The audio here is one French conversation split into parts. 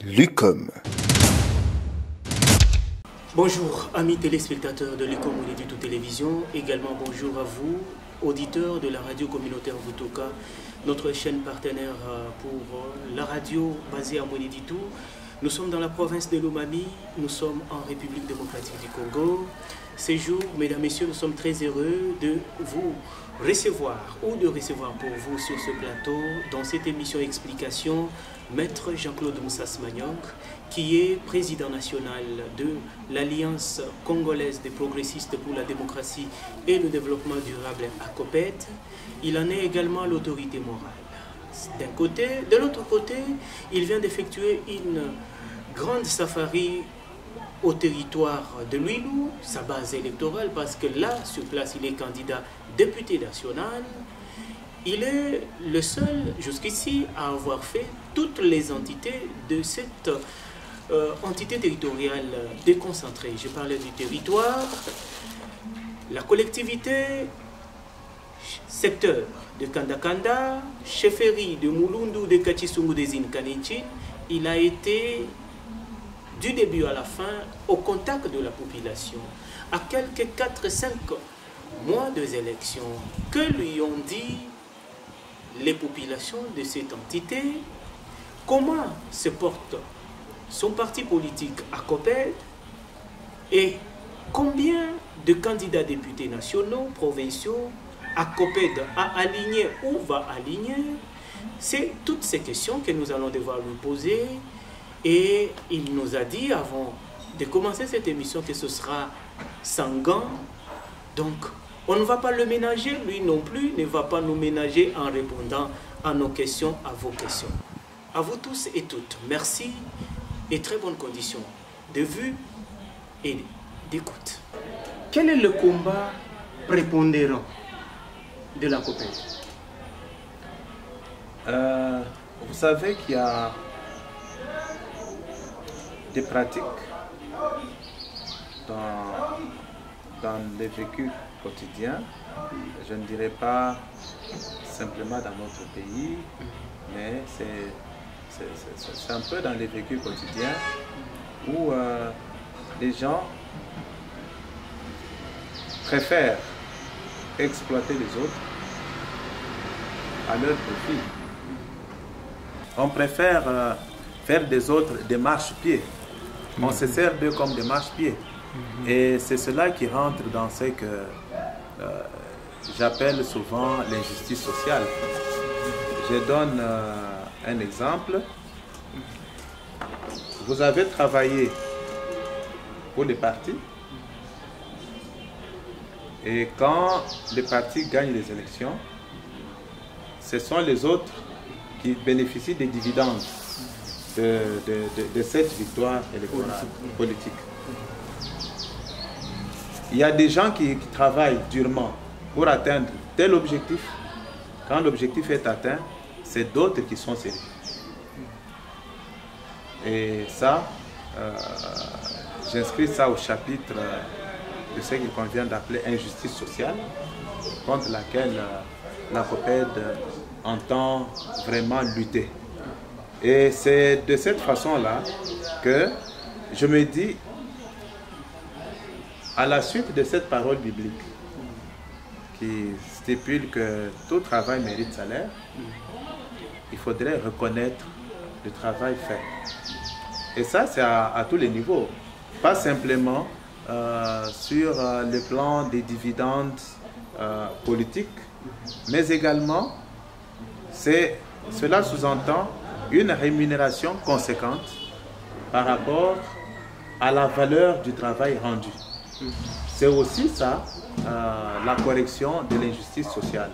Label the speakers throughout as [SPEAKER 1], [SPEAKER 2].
[SPEAKER 1] Lucom.
[SPEAKER 2] Bonjour amis téléspectateurs de Lucom Mweneditu Télévision, également bonjour à vous, auditeurs de la radio communautaire Vutoka, notre chaîne partenaire pour la radio basée à Mweneditu. Nous sommes dans la province de Lomami, nous sommes en République démocratique du Congo. Ces jours, mesdames, messieurs, nous sommes très heureux de vous recevoir ou de recevoir pour vous sur ce plateau, dans cette émission Explication, Maître Jean-Claude Moussas Magnok, qui est président national de l'Alliance congolaise des progressistes pour la démocratie et le développement durable à COPED. Il en est également l'autorité morale. D'un côté, de l'autre côté, il vient d'effectuer une grande safari au territoire de Luilou, sa base électorale, parce que là, sur place, il est candidat député national. Il est le seul, jusqu'ici, à avoir fait toutes les entités de cette entité territoriale déconcentrée. Je parlais du territoire, la collectivité, secteur de Kandakanda, chefferie de Mulundu, de Kachissungu, de Zinkanichin. Il a été du début à la fin au contact de la population. À quelques 4-5 mois des élections, que lui ont dit les populations de cette entité, comment se porte son parti politique à COPED et combien de candidats députés nationaux, provinciaux, à COPED a aligné ou va aligner. C'est toutes ces questions que nous allons devoir lui poser. Et il nous a dit avant de commencer cette émission que ce sera sans gants. Donc, on ne va pas le ménager, lui non plus ne va pas nous ménager en répondant à nos questions, à vos questions. À vous tous et toutes, merci et très bonnes conditions de vue et d'écoute. Quel est le combat prépondérant de la COPED?
[SPEAKER 3] Vous savez qu'il y a des pratiques dans le vécu quotidien, je ne dirais pas simplement dans notre pays, mais c'est un peu dans le vécu quotidien où les gens préfèrent exploiter les autres à leur profit. On préfère faire des autres des marchepieds. On se sert d'eux comme des marchepieds. Et c'est cela qui rentre dans ce que j'appelle souvent l'injustice sociale. Je donne un exemple. Vous avez travaillé pour les partis et quand les partis gagnent les élections, ce sont les autres qui bénéficient des dividendes de cette victoire électorale politique. Il y a des gens qui travaillent durement pour atteindre tel objectif. Quand l'objectif est atteint, c'est d'autres qui sont servis. Et ça, j'inscris ça au chapitre de ce qu'il convient d'appeler injustice sociale, contre laquelle la COPED entend vraiment lutter. Et c'est de cette façon-là que je me dis, à la suite de cette parole biblique qui stipule que tout travail mérite salaire, il faudrait reconnaître le travail fait. Et ça, c'est à tous les niveaux, pas simplement sur le plan des dividendes politiques, mais également, cela sous-entend une rémunération conséquente par rapport à la valeur du travail rendu. C'est aussi ça, la correction de l'injustice sociale.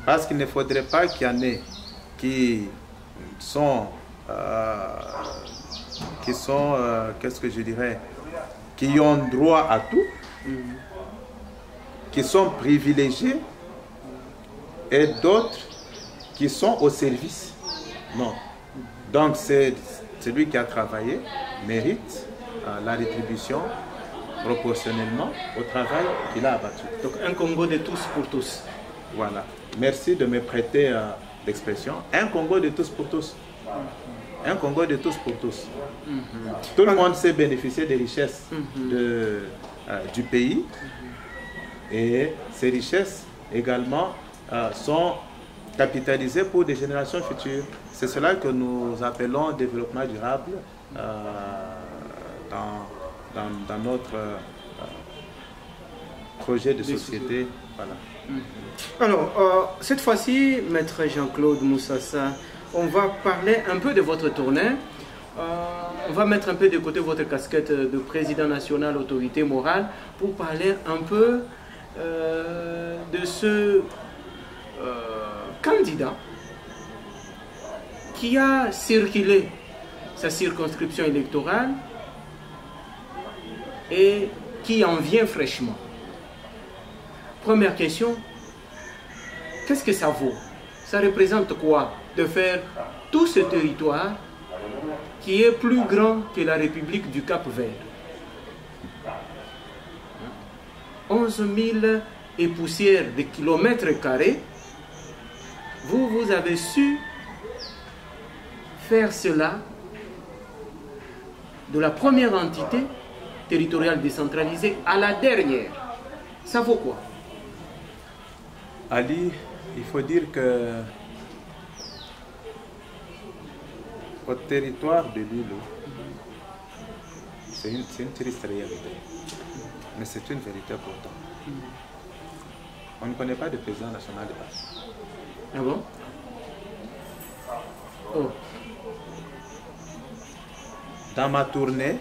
[SPEAKER 3] Parce qu'il ne faudrait pas qu'il y en ait qui sont qu'est-ce que je dirais, qui ont droit à tout, qui sont privilégiés, et d'autres qui sont au service. Non. Donc c'est celui qui a travaillé mérite la rétribution proportionnellement au travail qu'il a abattu.
[SPEAKER 2] Donc un Congo de tous pour tous.
[SPEAKER 3] Voilà. Merci de me prêter l'expression. Un Congo de tous pour tous. un Congo de tous pour tous. Tout le monde sait bénéficier des richesses du pays et ces richesses également sont capitalisées pour des générations futures. C'est cela que nous appelons développement durable dans notre projet de société. Voilà.
[SPEAKER 2] Alors, cette fois-ci, Maître Jean-Claude Moussassa, on va parler un peu de votre tournée. On va mettre un peu de côté votre casquette de président national, autorité morale, pour parler un peu de ce candidat qui a circulé sa circonscription électorale et qui en vient fraîchement. Première question, qu'est-ce que ça vaut? Ça représente quoi de faire tout ce territoire qui est plus grand que la République du Cap-Vert? 11 000 et poussière de kilomètres carrés. Vous avez su faire cela de la première entité territoriale décentralisée à la dernière. Ça vaut quoi?
[SPEAKER 3] Ali, il faut dire que au territoire de Lilo, c'est une triste réalité, mais c'est une vérité pourtant. On ne connaît pas de président national de base.
[SPEAKER 2] Ah bon? Oh.
[SPEAKER 3] Dans ma tournée,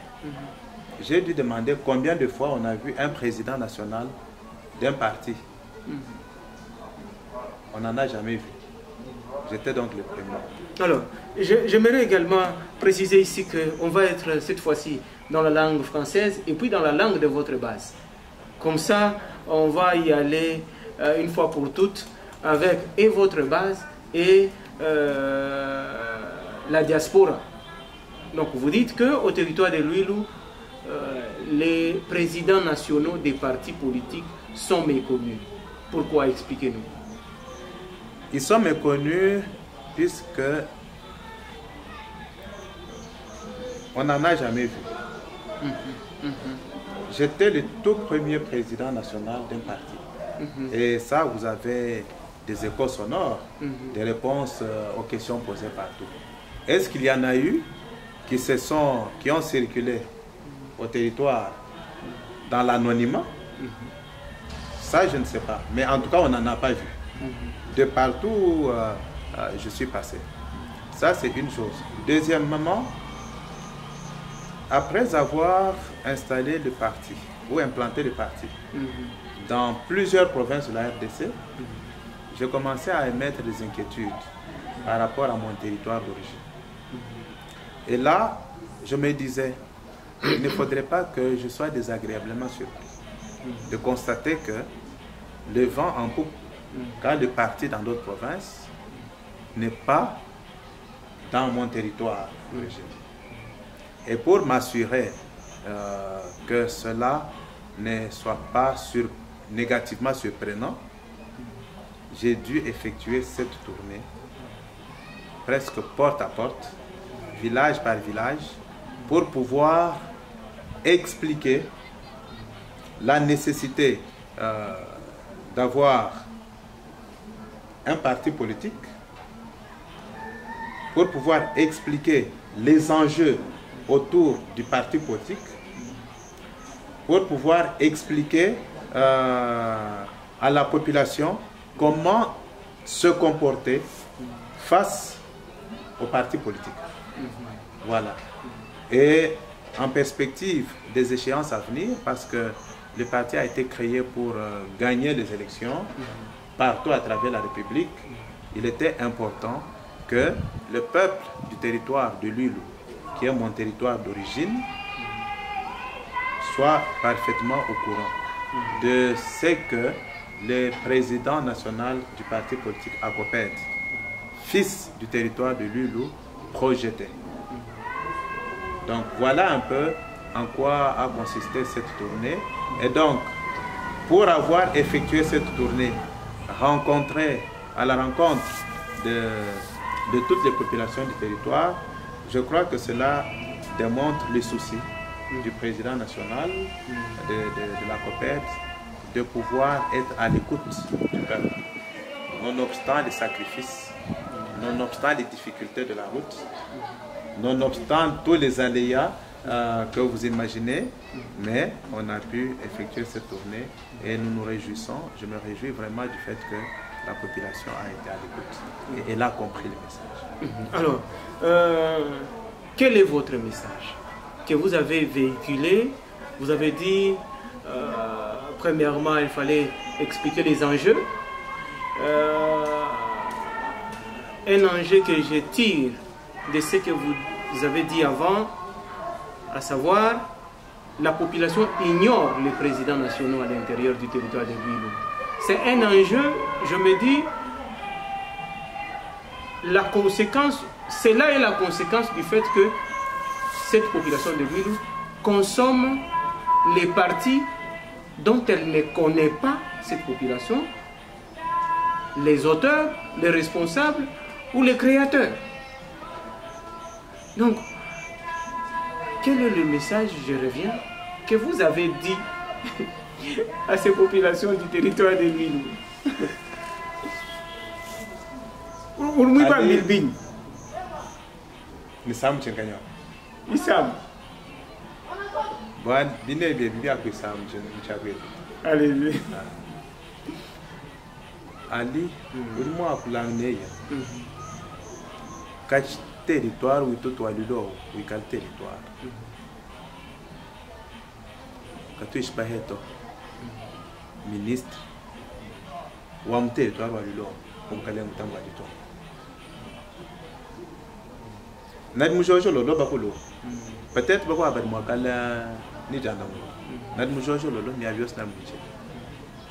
[SPEAKER 3] j'ai dû demander combien de fois on a vu un président national d'un parti. On n'en a jamais vu. J'étais donc le premier.
[SPEAKER 2] Alors, j'aimerais également préciser ici qu'on va être cette fois-ci dans la langue française et puis dans la langue de votre base. Comme ça, on va y aller une fois pour toutes avec et votre base et la diaspora. Donc vous dites qu'au territoire de Lwilu, les présidents nationaux des partis politiques sont méconnus. Pourquoi? Expliquez-nous.
[SPEAKER 3] Ils sont méconnus puisque on n'en a jamais vu. J'étais le tout premier président national d'un parti. Et ça, vous avez des échos sonores, des réponses aux questions posées partout. Est-ce qu'il y en a eu qui ont circulé au territoire dans l'anonymat? Ça, je ne sais pas. Mais en tout cas, on n'en a pas vu. De partout où je suis passé. Ça, c'est une chose. Deuxièmement, après avoir installé le parti, ou implanté le parti, dans plusieurs provinces de la RDC, j'ai commencé à émettre des inquiétudes par rapport à mon territoire d'origine. Et là, je me disais, il ne faudrait pas que je sois désagréablement surpris de constater que le vent en poupe, quand le parti dans d'autres provinces n'est pas dans mon territoire d'origine. Et pour m'assurer que cela ne soit pas négativement surprenant, j'ai dû effectuer cette tournée presque porte à porte, village par village, pour pouvoir expliquer la nécessité d'avoir un parti politique, pour pouvoir expliquer les enjeux autour du parti politique, pour pouvoir expliquer à la population comment se comporter face au parti politique. Voilà. Et en perspective des échéances à venir, parce que le parti a été créé pour gagner les élections partout à travers la République, il était important que le peuple du territoire de Lwilu, qui est mon territoire d'origine, soit parfaitement au courant de ce que le président national du parti politique ACOPED, fils du territoire de Lwilu, projetait. Donc voilà un peu en quoi a consisté cette tournée. Et donc, pour avoir effectué cette tournée, à la rencontre de toutes les populations du territoire, je crois que cela démontre les soucis du président national de la COPED de pouvoir être à l'écoute du peuple, nonobstant les sacrifices, nonobstant les difficultés de la route, nonobstant tous les aléas que vous imaginez, mais on a pu effectuer cette tournée et nous nous réjouissons. Je me réjouis vraiment du fait que la population a été à l'écoute et elle a compris le message.
[SPEAKER 2] Alors, quel est votre message que vous avez véhiculé? Vous avez dit, premièrement, il fallait expliquer les enjeux. Un enjeu que je tire de ce que vous avez dit avant, à savoir, la population ignore les présidents nationaux à l'intérieur du territoire de Gouilou. C'est un enjeu, je me dis, la conséquence, cela est la conséquence du fait que cette population de Gouilou consomme les partis dont elle ne connaît pas cette population, les auteurs, les responsables ou les créateurs. Donc, quel est le message, je reviens, que vous avez dit à ces populations du territoire de Gouilou? Allez-y.
[SPEAKER 3] Ali, moi catch territoire où tout toi lido, où quel territoire. Quand tu es pas ministre, ou un territoire où lido, comme calé un temps du temps. Nad mujojo lo bakolo. Peut-être beaucoup avec moi kala ni jana mo. Nad mujojo lo ni avios na mbiche.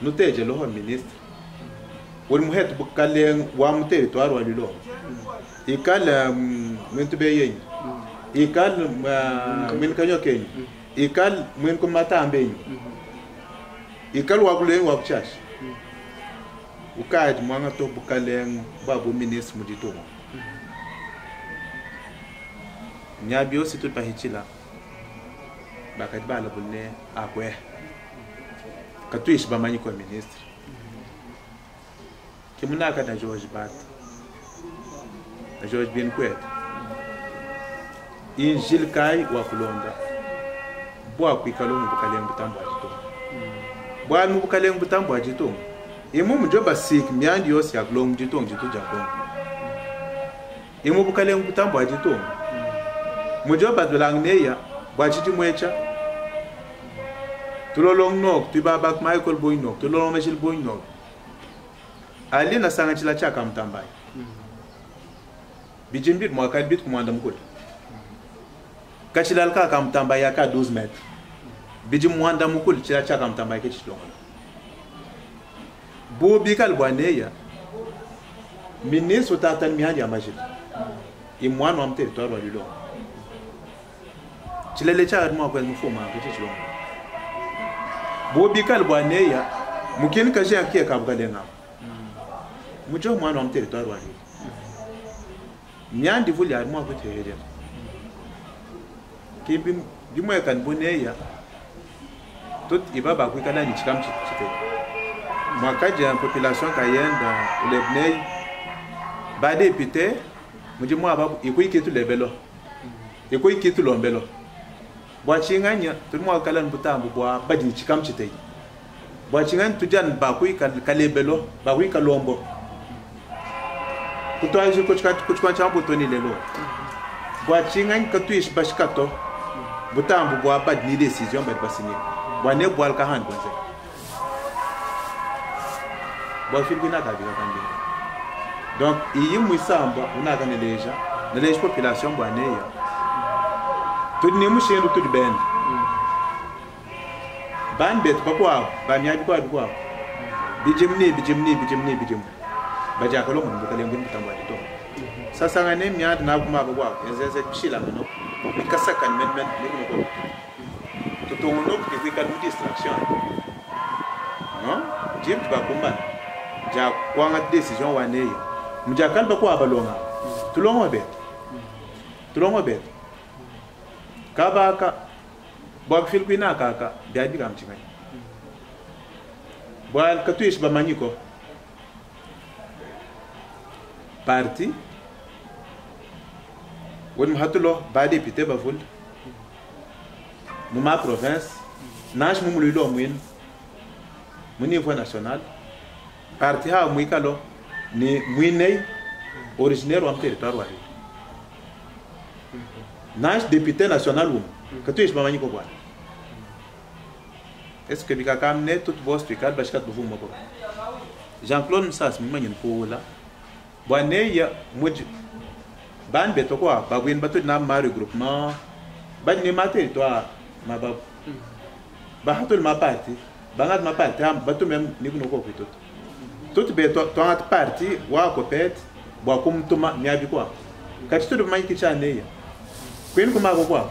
[SPEAKER 3] Nous t'es le ministre. Ou mu het bukale wa mu territoire wa lilo. E kala muntu beye. E kala men kanyo kenyi. E kala men ko mata ambenyi. E kala wa kule wa chash. O kaid mwanga to bukale babu ministre mudito. Nyabio si tout pahichila. Bakat ba la bunne akwe. Katuish ba mani ko ministre. Kimuna ka na George Bat. Na George bin Kwet. Injil kai wa kulonda. Bo akwikalo mu bukale mbutambo ajito. Bo mu bukale mbutambo ajito. Imu mjoba sik myandi yosi ya glom jito njito jakon. Imu bukale mbutambo ajito. Mujoba dulangneya bwachiti mwecha tulolong nok tibabak Michael Boynok tulolong Michel Boynok ali na sanga chila chaka mtambai bijimbit mwaka bit kumanda mkul kachila alka ka mtambai ya ka 12 mètres bijim mwanda mkul chila chaka mtambai ke chilonga bo bikal bwaneya ministre tatan mihandi ya majid imwano am territoire wa lilo chilele cha admo kwa mfuma kiti chilo bo bikal bwaneya mukini kaje akie kabgalenga mujo mwana wa territoire wali nyandi vuli admo kwa tehere kibi bimwe kan boneya tout ibaba kwa kala ni chikam chite mwakaje population kayenda ulebnei bade pite mujo mwa babu ikuikitu lebelo ikuikitu lombelo Bwachinganya tulmo kalan butambu bwa badi chikam chitei bwachingan tujan bakui kalebelo bakui kalombo kutwaje kuchkan chambu toni lelo bwachingan katuish bashkato butambu bwa badi ni decision bad basini bwane bwal ka han bonze bwa filbina ka biga kambi donc iyi muisamba una kana leja na leja population bwaneya tout ni mushendu tout ben ban bet bakwa ban yabi kwa bijimni baja kalo mun bukale mun bitamba dito sasa ngane myad na kuma bakwa ezeze bishila meno bikasaka men ko to ngono ke ka distraction non jim ba kumba ja kwanga decision wane mujakal bakwa balonga tulongo be tulongo bet kabaka bok fil kuina kaka biabi kam chimay boal katuish ba maniko parti won hatulo ba député ba ful ma province nage mu lo muin mu niveau national parti ha mu ikalo ni muinei originaire wa territoire wa nage député national wum katuish ba maniko boal est-ce que bika kamne tout boss pikal bashkat bu fum mako Jean-Claude Msas mi manyen ko wala boane ya muj ban beto quoi ba win batu na ma regroupement ba ni ma territoire ma ba hatul ma parti ba ngat ma parti am batu même ni kuno ko fitot tout beto to ngat parti wa ko pet bo kum tuma nyabi quoi kati to ma kicha ne ya kwen kuma ko quoi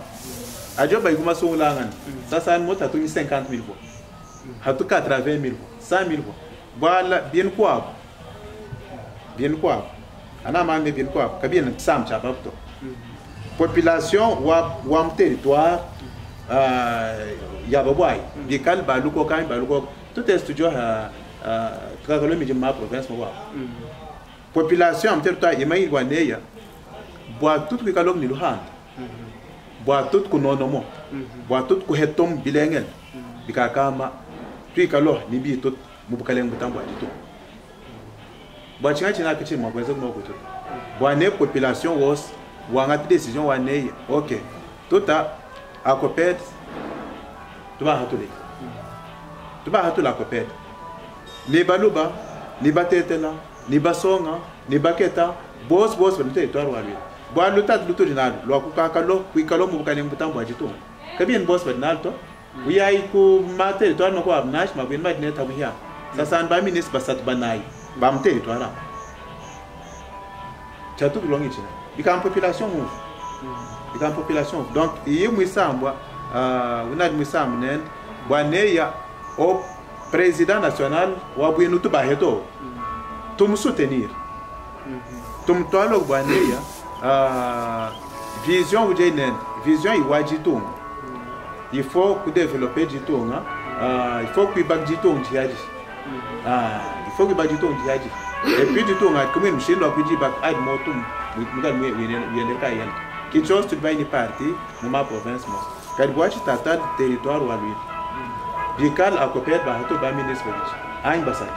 [SPEAKER 3] ajo ba iguma so langan sasa mota to ni 50,000 fois hatu 80,000 fois 100,000 fois voilà bien quoi ana ma me bien quoi ka bien sam cha babto population wa territoire ya babwai bikal baluko kan baluko tout est studio travailler mi ma province mo wa population am territoire yemai waneya boa tout que kalom ni luhan boa tout ku nonomo boa tout ku hetom bilengel bikakama tu kalo ni bi tout mu bukaleng butambo atu boa chinga china kichi mo kwezo mo kutu boa ne population was wanga décision wane OK tout a copet tu vas hatula copet ni baluba ni batetela ni basonga ni baketa boss on territoire wa lui boa lutat luto dinal lo akukakalo kuikalo mu bukaleng butambo atu kabien boss badnal to uyai ku ma territoire no ko abnash ma bin ma dineta buya sasa ba ministre basat banai ba m territoire chatu kulongi china bikam population donc iyi mwisambwa unad mwisamnen bwaneya au président national wa bwinu tuba heto tum soutenir tum toalo bwaneya vision ujenen vision iwaji tum il faut que développer du tout il faut que bag du tout il faut que bag du tout et puis du tout comme une chine doit dire bag aide motum mugal we kayen qui chose tu vas une partie ma province mo kad boachi tata territoire wa lui bikal akopet ba hato ba ministre ain basat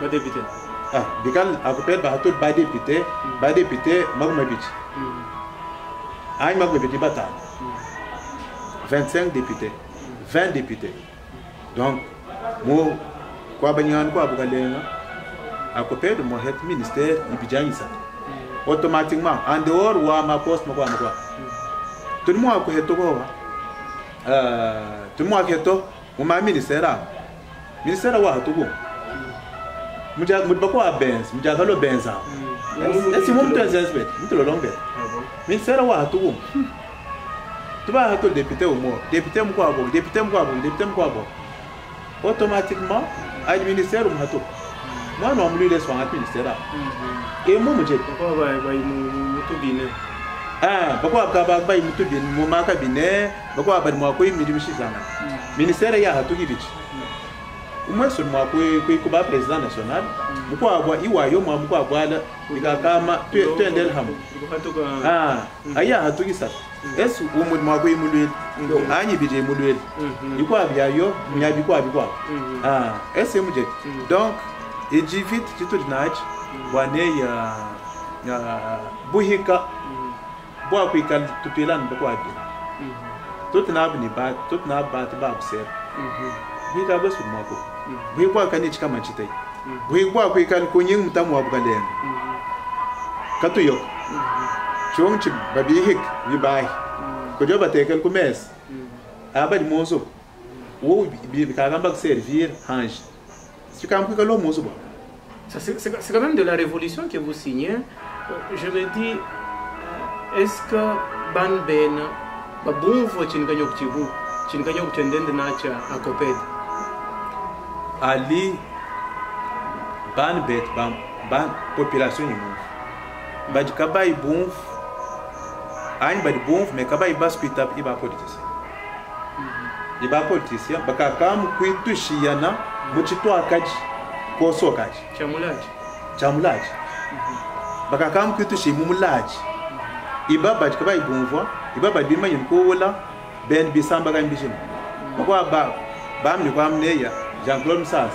[SPEAKER 2] ba député
[SPEAKER 3] bikal akopet ba hato ba député magma bich ain magma bich bata 25 députés 20 députés donc mo kwa banyan kwa bukalenga akopet mo het ministère ibijanyisa automatiquement en dehors wa ma poste mo kwa tout le monde ko heto ko tout le monde heto mo ma ministère wa hato ko muja mudbako abens muja kalo benza esi mo mtu azesbet mtu lolombe ministère wa hato ko tuba hato député au mo député mko automatiquement a ministère mo hato moi non lui laisse faire ministère et moi me dit
[SPEAKER 2] pourquoi va mutu bine
[SPEAKER 3] pourquoi ba mutu bine mo maka bine pourquoi ba mo ko mi dimishi zana ministère ya hato gibiti umwe so mo ko ba président national mko abwa iwa yo mo mko abwa la bikakama twendel ham aya hato gisa esu umud mo ko imulwel anyi bije imulwel ikwa bya yo nyabi kwa ese muje donc et j'évite tout le nage wane ya buhika boa kuikal tupilan bakwa bi tout na abni ba tout na ba ta ba observe bika basu mako bui kwa kanich kama chitai bui kwa kuikal kunyin mtamu abgalen katu yo chongchi babi hik bi bai ko joba tekel ku mes abad mozo wo bi ka gamba servir hange c'est
[SPEAKER 2] quand même de la révolution que vous signez. Je me dis, est-ce que Ban Ben, bon, faut Chinkanyok Tenden de Nacha à Coped
[SPEAKER 3] Ali Ban Bet, Ban population, Badjakabai bon, Aïe, bah, bon, mais quand il va se quitter, il va politicien. Il va politicien, parce que quand il touche, il y en a, il y a un koso kaji. Chamulaji. Parce que quand il touche, il y a il va battre, il va bon voir, il va battre, il va battre, ben bisamba kan bijim. Pourquoi bam ni kwam ne ya Jean-Claude Msas.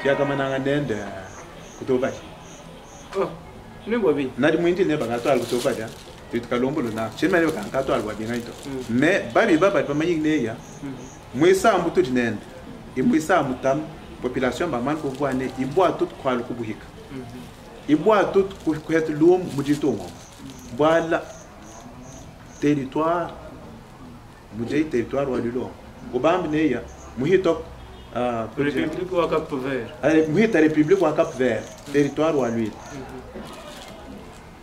[SPEAKER 3] Ya kama na ngende kutoba.
[SPEAKER 2] Oh, ne bobi.
[SPEAKER 3] Na di mwindi ne banga to al kutoba ya. Tukalombo na. Chema ne banga to al wa binga ito. Mais babi baba ba manyi ne ya. Mwisa mbutu dinende. Imwisa mutam population ba man ko voir ne iboa tout kwa lu kubuhika. Iboa tout ku het lum mujito mo. Voilà territoire Mujay territoire walilo. Obambi neya muhito
[SPEAKER 2] République ou Cap Vert.
[SPEAKER 3] Muhita République ou Cap Vert, territoire walilo.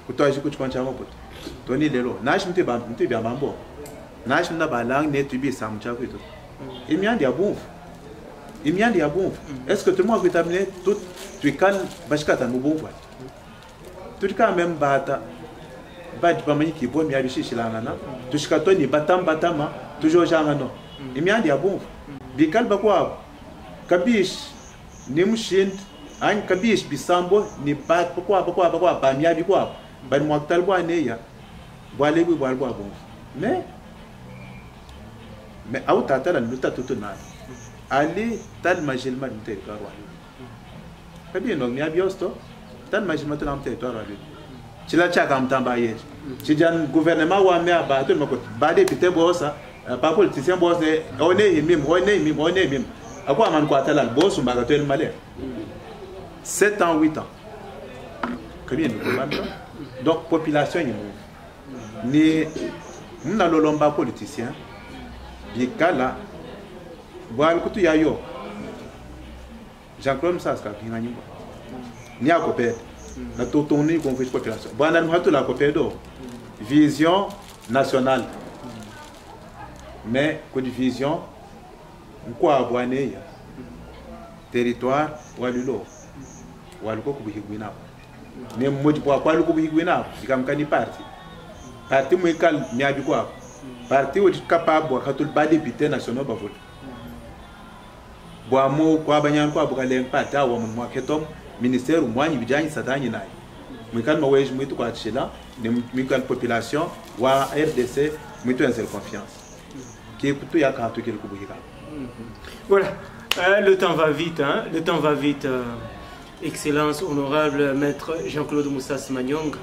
[SPEAKER 3] Kutoaji kuchwancha mapoto. Toni lelo, nash mte bia mambo. Nash mna balang ne tubi samcha kwito. Imiandi ya bonf. Imiandi ya bonf. Est-ce que tout le monde peut amener tout tu kan bashkata mbonfa. Tout cas même bata bad bamani ki bo mi abishi shilangana. Tushikato ni batama toujours jangano. Imiandi ya bonf. Bikal bakwa kabish ni mushind an kabish bisambo ni bat bakwa ba mi abikwa. Ban mwaktal bwa neya. Bwale bi bwa bonf. Mais au tata la luta tout na. Ali tal majilma du territoire. Kabi no mi abiosto tal majilma to na territoire. Chila chaka mtamba yeje. Chijan gouvernement wa me aba to mako bade pite bosa pa politicien bosa one mim. Akwa man ko atala bosu mbaga to malais. 7 ans 8 ans. Kabi no ko donc population ni mna lolomba politicien bikala bwal kutu yayo Jean-Claude Msas ka kinga nyimbo ni akopede na totoni conflit population bwana mhatu la kopedo vision nationale mais ko division kwa bwane ya territoire walilo waliko kubihigwina ne mmoja kwa luko kubihigwina ikamkani parti mwekal miabi kwa parti wo capable wa katul ba député national ba vote bo mo kwa banyan kwa bukale pata wa mu maketom ministère mwanyi bijanyi satanyi nayi mwekal maweje mwitu kwa tshila ne mwekal population wa RDC mwitu en seule confiance qui écoute ya kanto ki lukubuhika.
[SPEAKER 2] Voilà, le temps va vite, hein? Le temps va vite. Excellence, honorable maître Jean-Claude Moussas Manyong,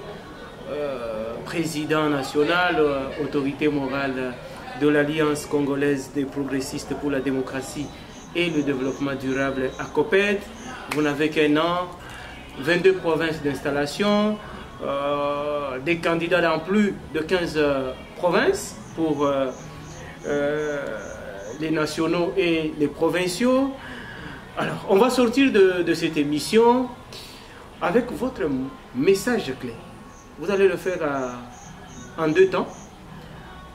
[SPEAKER 2] président national, autorité morale de l'Alliance congolaise des progressistes pour la démocratie et le développement durable à COPED. Vous n'avez qu'un an, 22 provinces d'installation, des candidats dans plus de 15 provinces pour les nationaux et les provinciaux. Alors, on va sortir de cette émission avec votre message clé. Vous allez le faire en 2 temps.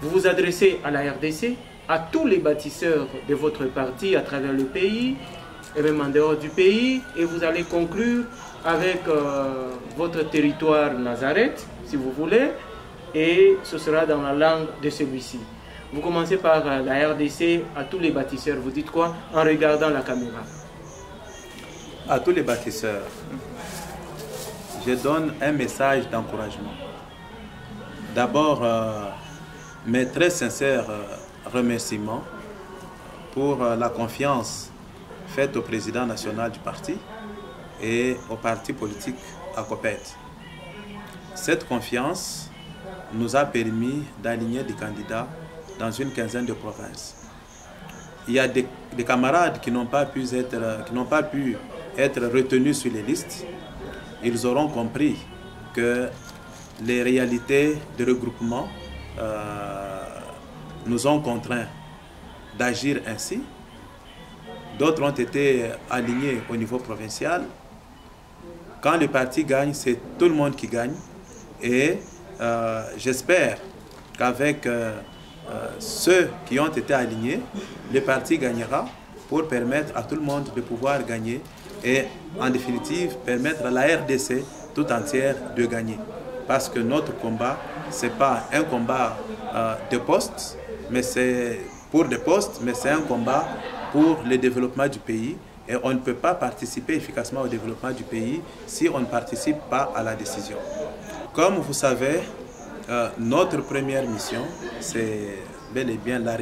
[SPEAKER 2] Vous vous adressez à la RDC, à tous les bâtisseurs de votre parti à travers le pays et même en dehors du pays. Et vous allez conclure avec votre territoire Nazareth, si vous voulez. Et ce sera dans la langue de celui-ci. Vous commencez par la RDC, à tous les bâtisseurs. Vous dites quoi en regardant la caméra?
[SPEAKER 3] À tous les bâtisseurs, je donne un message d'encouragement. D'abord, mes très sincères remerciements pour la confiance faite au président national du parti et au parti politique à COPED. Cette confiance nous a permis d'aligner des candidats dans une quinzaine de provinces. Il y a des camarades qui n'ont pas pu être retenus sur les listes. Ils auront compris que les réalités de regroupement nous ont contraints d'agir ainsi. D'autres ont été alignés au niveau provincial. Quand le parti gagne, c'est tout le monde qui gagne. Et j'espère qu'avec ceux qui ont été alignés, le parti gagnera pour permettre à tout le monde de pouvoir gagner et en définitive permettre à la RDC tout entière de gagner. Parce que notre combat c'est pas un combat de postes, mais c'est pour des postes, mais c'est un combat pour le développement du pays. Et on ne peut pas participer efficacement au développement du pays si on ne participe pas à la décision. Comme vous savez, notre première mission, c'est bel et bien la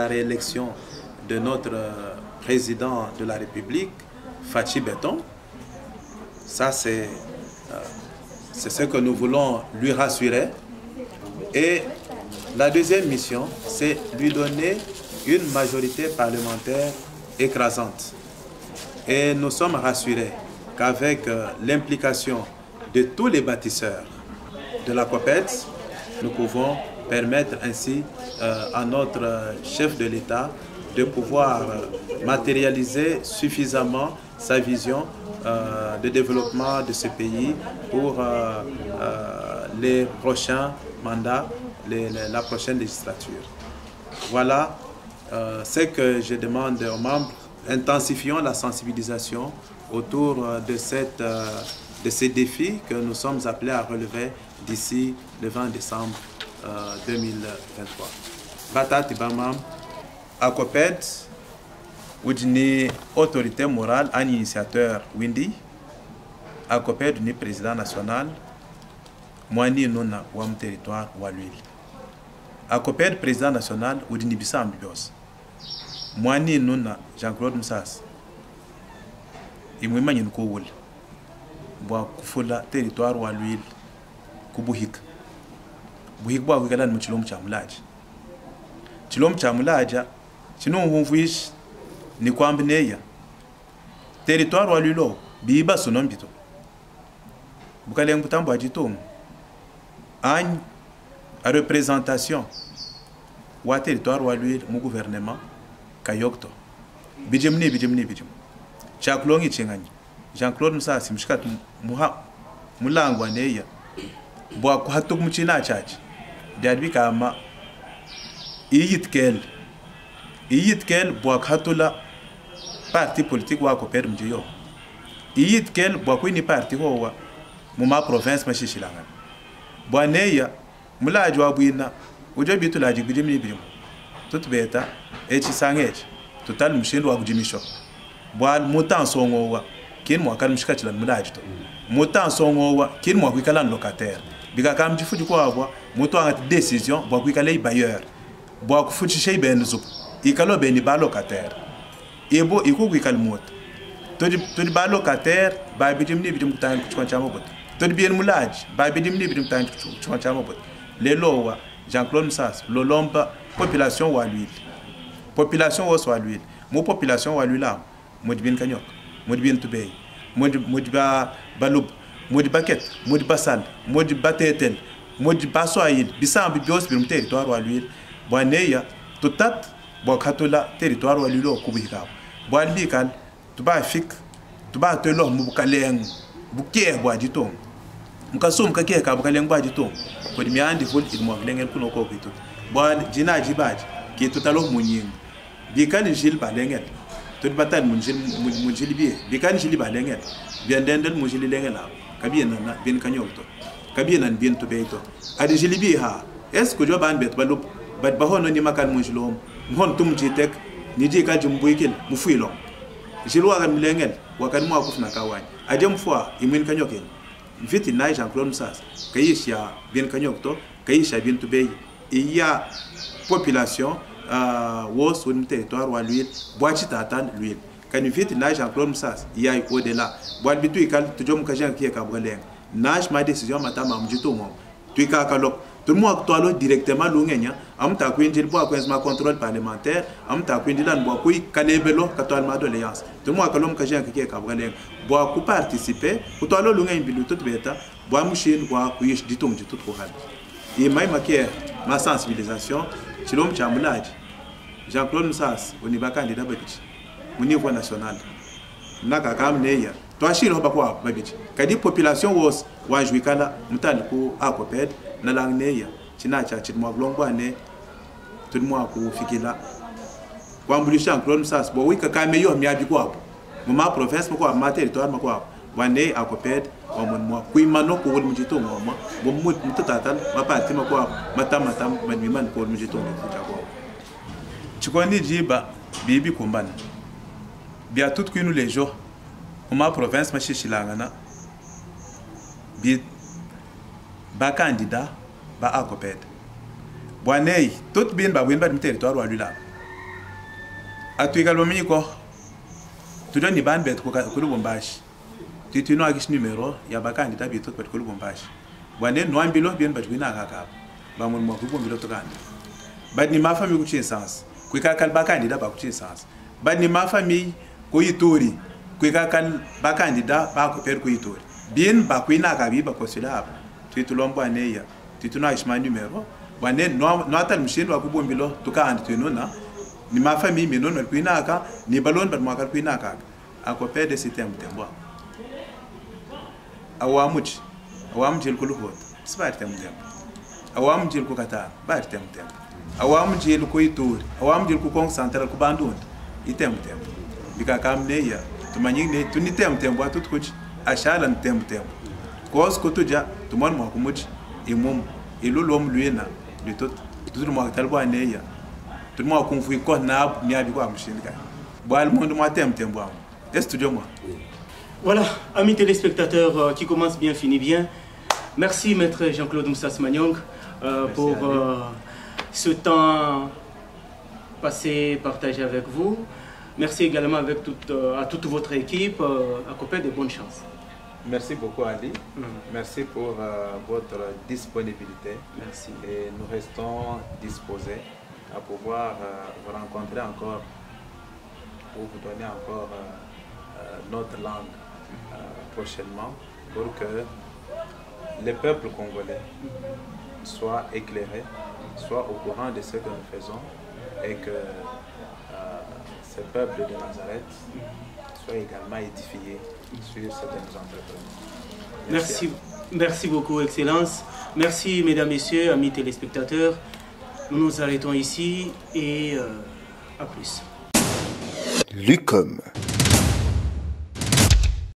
[SPEAKER 3] réélection de notre président de la République, Fachi Beton. Ça, c'est ce que nous voulons lui rassurer. Et la deuxième mission, c'est lui donner une majorité parlementaire écrasante. Et nous sommes rassurés qu'avec l'implication de tous les bâtisseurs de la COPEDS, nous pouvons permettre ainsi à notre chef de l'État de pouvoir matérialiser suffisamment sa vision de développement de ce pays pour les prochains mandats, la prochaine législature. Voilà ce que je demande aux membres. Intensifions la sensibilisation autour de ces défis que nous sommes appelés à relever d'ici le 20 décembre 2023. Batati Bamam, à COPEDS, où une autorité morale, un initiateur Windy, à COPEDS, un président national, moi ni non ou un territoire ou à l'huile. À COPEDS, président national, ou d'une bissam bios. Moi ni non Jean-Claude Moussas. Il m'a dit que vous bois kufula territoire ou à l'huile, kubuhik. Buhik bois vous galan muchilom chamulaj. Chilom chamulaja, sinon on fiche ni kwambineya. Territoire ou à l'huile, biba sonon bito. Bukaleng putambo ajitom. Agne à représentation ou à territoire ou à l'huile, mon gouvernement. Kayokto. Bijimni. Chaklongi chingani. Jean-Claude Moussa simshikat mulangwa neya. Bwa kuhatuk mchina chachi. Diadbi kama iyitkel bwa kuhatula parti politique wa COPEDS mjiyo. Iyitkel bwa kuini parti hoa muma province mashishilanga. Bwa neya mulaji wa bwina ujo bitu laji bijimni. Tout beta echi sangechi total mshindo wa kujimisho bwa mutan songowa kin mo kan mshikachila mulaji to mutan songowa kin mo kwikala locataire biga kam jifuji ko abwa muto anga décision bwa kwikala bailleur bwa kufuchi shey benzu ikalo beni ba locataire ebo iko kwikala mot to di ba locataire ba bijimni kutan kuchama bot to di bien mulaji ba bijimni kutan kuchama bot le lowa Jean-Claude Moussas lolomba population ou à l'huile. Population ou à l'huile. Mon population ou à l'huile là. Moi, je viens Kanyok. Moi, je viens Toubé. Moi, je viens Baloub. Moi, je viens Baket. Moi, je viens Bassal. Moi, je viens Batétel. Moi, je viens Bassoaïl. Bissam, Bibios, bir territoire ou à l'huile. Boaneya, totat, boakatola, territoire ou à l'huile au Koubika. Boalbikal, tuba fik, tuba telo, moukaleng, bouquet, boaditon. Mukasum kake kabukaleng boaditon. Pour me andi vol il mo lengel kuno ko bitu bon jina jibaji ki totalo munying bikan jil balengel to batal munjil bi bikan jil balengel bien dendel munjil lengela kabien na bin kanyokto kabien nan bin to beito adi jil bi ha est que jo ban bet balup bat bahono ni makan munjilom mon tum jitek ni ji ka jumbuikil mu fuilo jil wa kan lengel wa kan mo akufna kawani adem fois imin kanyoken vite na Jean-Claude Moussas Kaïsia bien Kanyokto Kaïsia bien Toubé il y a population sur le territoire où l'huile boîte tatan l'huile quand vite na Jean-Claude Moussas il y a au-delà boîte bitu ikal tujom kajan qui est kabreleng nage ma décision matama mjito mo tu ka kalok tout le monde toi directement l'ungenya am ta kwindi bo ma contrôle parlementaire am ta kwindi lan bo kuy kalebelo katoalma doléance tout le monde kalom kajan qui est kabreleng bo ku participer ku toi l'ungenya bilu tout beta bo amushin bo ku yish ditom ditout ko hal et mai makier ma sensibilisation chilom chamulaji Jean-Claude Moussas on y va candidat babiti au niveau national naka kam neya to ashiro ba kwa babiti kadi population was wa juikala mutali ko akoped na lang neya chinacha chitmo blongwa ne tout le monde ko fikila kwa mbulisha Jean-Claude Moussas bo wika kameyo miabi kwa mo ma province ko ma territoire ma kwa wane akoped omon mo kuimano ko wol mujito mo ma bo mut mutatan mapati makwa matam madmiman ko mujito ni futako chikoni jiba bibi kumbana bia tout que nous les jours ma province ma chichilangana bi ba candidat ba akoped boanei tout bien ba win ba territoire wa lula atu également mi ko tu donnes ban bet ko Lubumbashi tu no agis numéro ya ba candidat bi tout bet ko Lubumbashi boanei no ambilo bien ba wina kaka ba mon mo ko mbilo to kan ba ni ma famille ko ci sens ko ka kal ba candidat ba ko ci sens ba ni ma famille ko yitori ko ka kal ba candidat ba ko per ko yitori bien ba ko ina ka bi ba ko sila tu lombo aneya tu no agis ma numéro boanei no atal mchelo wa ko mbilo to ka and tu no na ni ma famille mais non ko ina ka ni balon ba ma ka ko ina ka ako pede système tembo awamuch jel ko luhot sbar tembo awam jel ko kata bar tembo awam jel ko itur awam jel ko kong central ko bandon item bika kam ne ya to manyi ne to ni tembo atut ko ashala tembo cause ko tuja to mon mo ko much imum ilulom luena litot tout mo talbo ne ya tout le monde confie quoi n'a ni abi quoi machine ka boal monde moi tembo studio moi.
[SPEAKER 2] Voilà, amis téléspectateurs, qui commence bien finit bien. Merci maître Jean-Claude Moussas Magnong pour ce temps passé partagé avec vous. Merci également avec à toute votre équipe, à côté de bonnes chances.
[SPEAKER 3] Merci beaucoup Ali, merci pour votre disponibilité.
[SPEAKER 2] Merci.
[SPEAKER 3] Et nous restons disposés à pouvoir vous rencontrer encore ou vous donner encore notre langue prochainement pour que les peuples congolais soient éclairés, soient au courant de ce que nous faisons et que ces peuples de Nazareth soient également édifiés sur ce que nous entreprenons.
[SPEAKER 2] Merci beaucoup, Excellence. Merci, mesdames, messieurs, amis téléspectateurs. Nous nous arrêtons ici et à plus.
[SPEAKER 1] Lucom.